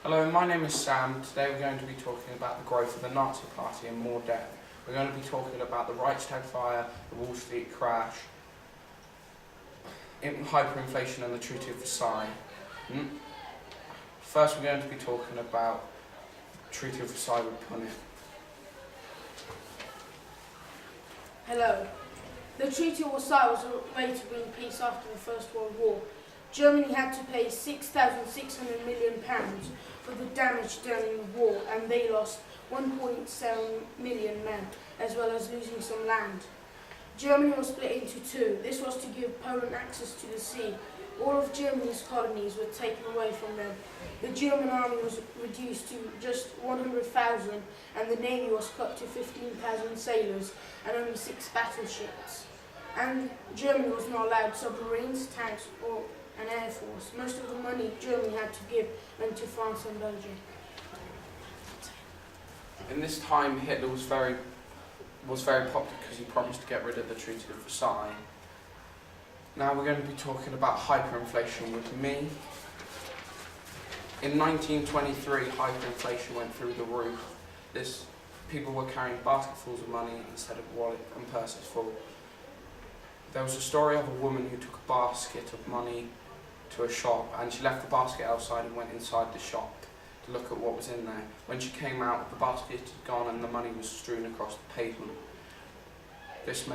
Hello, my name is Sam. Today we're going to be talking about the growth of the Nazi Party in more depth. We're going to be talking about the Reichstag fire, the Wall Street crash, hyperinflation and the Treaty of Versailles. First we're going to be talking about Treaty of Versailles with Punit. Hello. The Treaty of Versailles was a way to bring peace after the First World War. Germany had to pay £6,600 million for the damage done in the war, and they lost 1.7 million men, as well as losing some land. Germany was split into two. This was to give Poland access to the sea. All of Germany's colonies were taken away from them. The German army was reduced to just 100,000, and the navy was cut to 15,000 sailors and only 6 battleships. And Germany was not allowed submarines, tanks, or an air force. Most of the money Germany had to give went to France and Belgium. In this time, Hitler was very popular because he promised to get rid of the Treaty of Versailles. Now we're going to be talking about hyperinflation with me. In 1923, hyperinflation went through the roof. People were carrying basketfuls of money instead of wallet and purses full. There was a story of a woman who took a basket of money to a shop, and she left the basket outside and went inside the shop to look at what was in there. When she came out, the basket had gone and the money was strewn across the pavement. This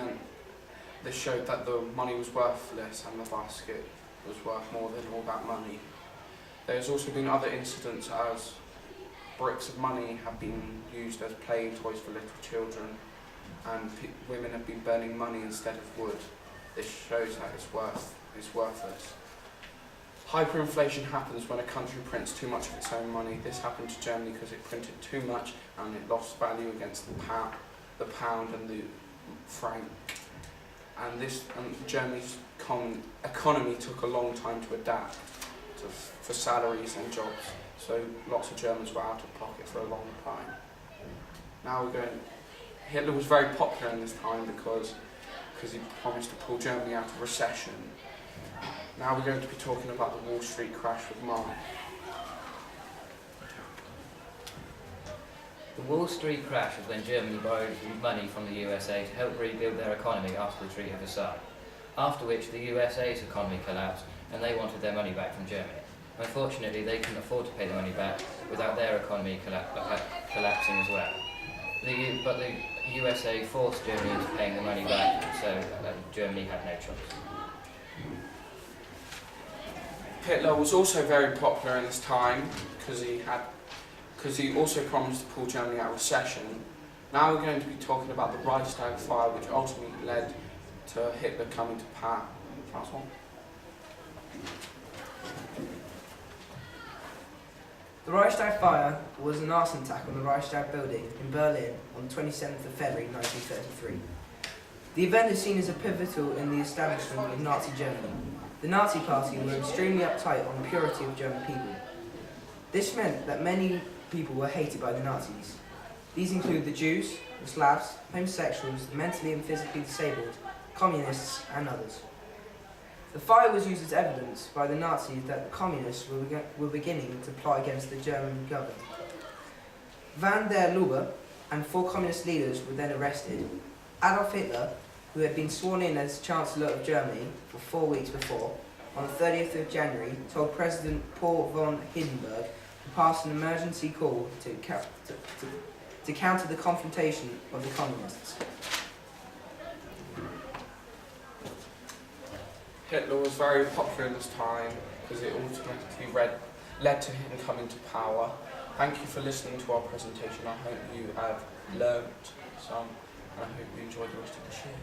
showed that the money was worthless and the basket was worth more than all that money. There has also been other incidents, as bricks of money have been used as playing toys for little children, and women have been burning money instead of wood. This shows that it's worthless. Hyperinflation happens when a country prints too much of its own money. This happened to Germany because it printed too much and it lost value against the pound and the franc. And Germany's economy took a long time to adapt for salaries and jobs. So lots of Germans were out of pocket for a long time. Now Hitler was very popular in this time because he promised to pull Germany out of recession. Now we're going to be talking about the Wall Street crash with Mark. The Wall Street crash was when Germany borrowed money from the USA to help rebuild their economy after the Treaty of Versailles, after which the USA's economy collapsed and they wanted their money back from Germany. Unfortunately, they couldn't afford to pay the money back without their economy collapsing as well. But the USA forced Germany into paying the money back, so Germany had no choice. Hitler was also very popular in this time because he also promised to pull Germany out of recession. Now we're going to be talking about the Reichstag fire, which ultimately led to Hitler coming to power. The Reichstag fire was an arson attack on the Reichstag building in Berlin on the 27th of February 1933. The event is seen as a pivotal in the establishment of Nazi Germany. The Nazi Party were extremely uptight on the purity of German people. This meant that many people were hated by the Nazis. These include the Jews, the Slavs, homosexuals, the mentally and physically disabled, communists, and others. The fire was used as evidence by the Nazis that the communists were beginning to plot against the German government. Van der Lubbe and 4 communist leaders were then arrested. Adolf Hitler, who had been sworn in as Chancellor of Germany for 4 weeks before, on the 30th of January, told President Paul von Hindenburg to pass an emergency call to counter the confrontation of the communists. Hitler was very popular in this time because it ultimately led to him coming to power. Thank you for listening to our presentation. I hope you have learnt some, and I hope you enjoyed the rest of the show.